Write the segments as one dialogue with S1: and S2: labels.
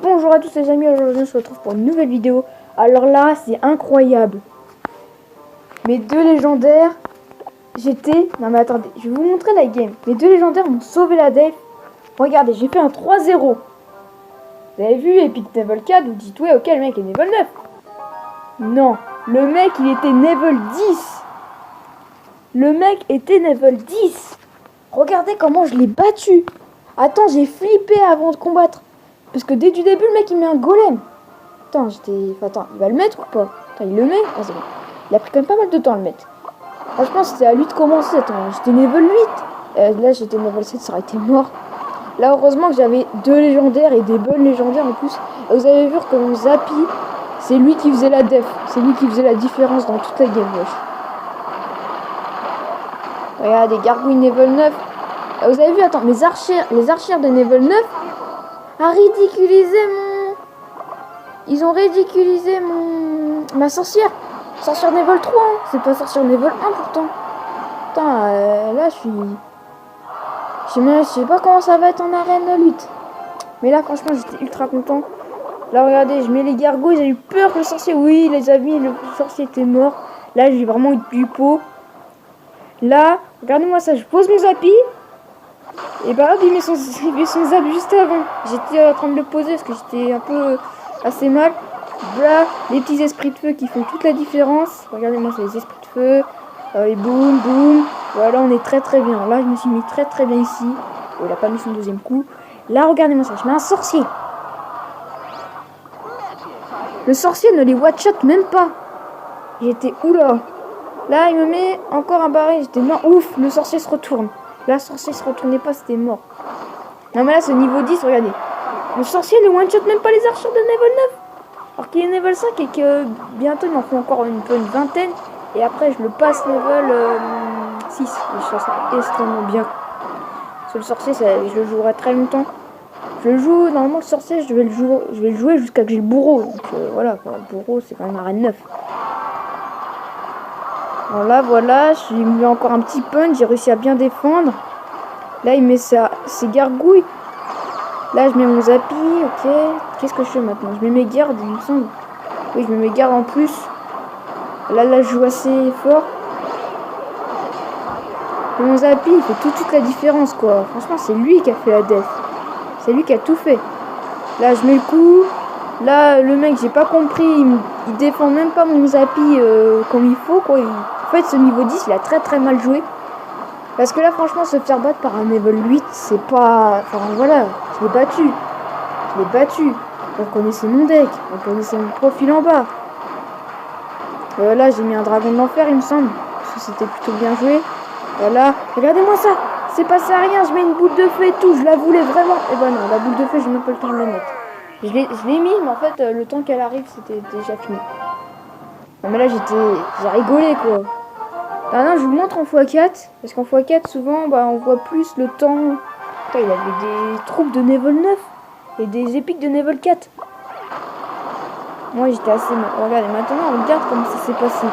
S1: Bonjour à tous les amis, aujourd'hui on se retrouve pour une nouvelle vidéo. Alors là, c'est incroyable. Mes deux légendaires, Non mais attendez, je vais vous montrer la game. Mes deux légendaires m'ont sauvé la def. Regardez, j'ai fait un 3-0. Vous avez vu, Epic Level 4, vous dites ouais, ok, le mec est Level 9. Non, le mec il était Level 10. Le mec était Level 10. Regardez comment je l'ai battu. Attends, j'ai flippé avant de combattre. Parce que dès du début, le mec, il met un golem. Attends, Attends, il va le mettre ou pas? Attends, il le met? Ah, c'est bon. Il a pris quand même pas mal de temps à le mettre. Franchement, c'était à lui de commencer. Attends, j'étais level 8. Là, j'étais level 7, ça aurait été mort. Là, heureusement que j'avais deux légendaires et des bonnes légendaires en plus. Et vous avez vu que mon Zappy, c'est lui qui faisait la def. C'est lui qui faisait la différence dans toute la game, wesh. Regardez, gargouilles level 9. Vous avez vu, attends, les archères de level 9 a ridiculisé Ils ont ridiculisé ma sorcière. Sorcière level 3, hein. C'est pas sorcière level 1 pourtant. Putain, là je suis... Je sais pas comment ça va être en arène de lutte. Mais là franchement j'étais ultra content. Là regardez, je mets les gargouilles, j'ai eu peur que le sorcier... Oui les amis, le sorcier était mort. Là j'ai vraiment eu du pot. Là, regardez-moi ça, je pose mon Zappy. Et bah hop, il met son zap juste avant. J'étais en train de le poser parce que j'étais un peu assez mal. Voilà, les petits esprits de feu qui font toute la différence. Regardez-moi, c'est les esprits de feu. Et boum, boum. Voilà, on est très très bien. Là, je me suis mis très très bien ici. Oh, il a pas mis son deuxième coup. Là, regardez-moi ça, je mets un sorcier. Le sorcier ne les one-shot même pas. J'étais oula. Là, il me met encore un barré. J'étais non, ouf, le sorcier se retourne. Là, le sorcier se retournait pas, c'était mort. Non, mais là, c'est niveau 10, regardez. Le sorcier ne one-shot même pas les archers de level 9. Alors qu'il est level 5 et que bientôt, il m'en faut encore une vingtaine. Et après, je le passe level 6. Et ça sera extrêmement bien. Parce que le sorcier, je le jouerai très longtemps. Je le joue, normalement, le sorcier, je vais le jouer jusqu'à que j'ai le bourreau. Donc voilà, quoi. Le bourreau, c'est quand même arène 9. Voilà, j'ai mis encore un petit punch, j'ai réussi à bien défendre. Là, il met ses gargouilles. Là, je mets mon Zappy, ok. Qu'est-ce que je fais maintenant? Je mets mes gardes, il me semble. Oui, je mets mes gardes en plus. Là, je joue assez fort. Et mon Zappy, il fait toute la différence, quoi. Franchement, c'est lui qui a fait la def. C'est lui qui a tout fait. Là, je mets le coup. Là, le mec, j'ai pas compris. Il défend même pas mon Zappy comme il faut, quoi. En fait, ce niveau 10, il a très très mal joué. Parce que là, franchement, se faire battre par un level 8, c'est pas... Enfin, voilà, je l'ai battu. Vous connaissez mon deck, vous connaissez mon profil en bas. Là, j'ai mis un dragon de l'enfer, il me semble. Parce que c'était plutôt bien joué. Voilà, regardez-moi ça. C'est passé à rien, je mets une boule de feu et tout. Je la voulais vraiment. Et ben non, la boule de feu, j'ai même pas le temps de la mettre. Je l'ai mis, mais en fait, le temps qu'elle arrive, c'était déjà fini. Non, mais là, j'ai rigolé, quoi. Maintenant, je vous montre en x4. Parce qu'en x4, souvent, bah, on voit plus le temps. Putain, il avait des troupes de level 9. Et des épiques de level 4. Moi, j'étais assez mal. Regardez, maintenant, regarde comment ça s'est passé.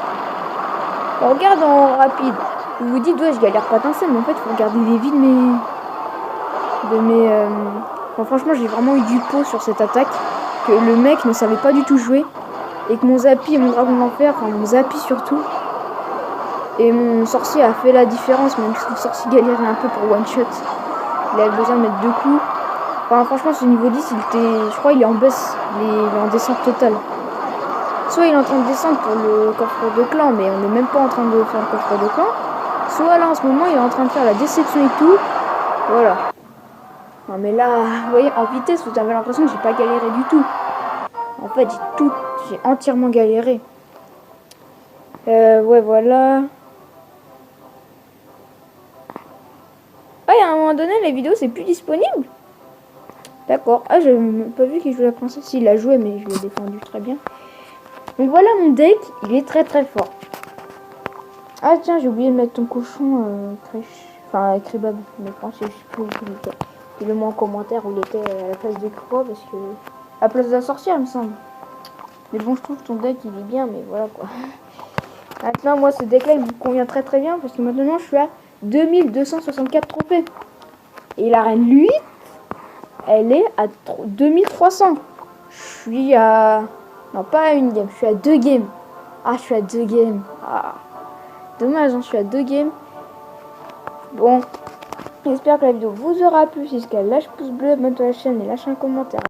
S1: On regarde en rapide. Vous vous dites, ouais, je galère pas d'un seul. Mais en fait, il faut regarder les vies de mes... Enfin, franchement, j'ai vraiment eu du pot sur cette attaque. Que le mec ne savait pas du tout jouer. Et que mon Zappy et mon dragon de l'enfer, enfin, mon Zappy surtout... Et mon sorcier a fait la différence, même si le sorcier galérait un peu pour one shot. Il avait besoin de mettre 2 coups. Enfin, franchement, ce niveau 10, je crois il est en baisse. Il est en descente totale. Soit il est en train de descendre pour le coffre de clan, mais on n'est même pas en train de faire le coffre de clan. Soit là, en ce moment, il est en train de faire la déception et tout. Voilà. Non, mais là, vous voyez, en vitesse, vous avez l'impression que j'ai pas galéré du tout. En fait, j'ai entièrement galéré. Ouais, voilà. À un moment donné, la vidéo c'est plus disponible. D'accord. Ah, j'avais même pas vu qu'il jouait la princesse. Si, il a joué, mais je l'ai défendu très bien. Donc voilà, mon deck, il est très très fort. Ah tiens, j'ai oublié de mettre ton cochon enfin, Crébab. Mais je pense que je sais plus où il était. Dis-le-moi en commentaire où il était à la place de Croix, parce que... À la place de la sorcière, il me semble. Mais bon, je trouve que ton deck, il est bien, mais voilà quoi. Maintenant, moi, ce deck-là, il me convient très très bien, parce que maintenant, je suis à 2264 trophées. Et la reine 8, elle est à 2300. Je suis à... Non, pas à une game, je suis à 2 games. Ah, je suis à 2 games. Ah. Dommage, hein, je suis à 2 games. Bon, j'espère que la vidéo vous aura plu. Si c'est le cas, lâche pouce bleu, abonne-toi à la chaîne et lâche un commentaire.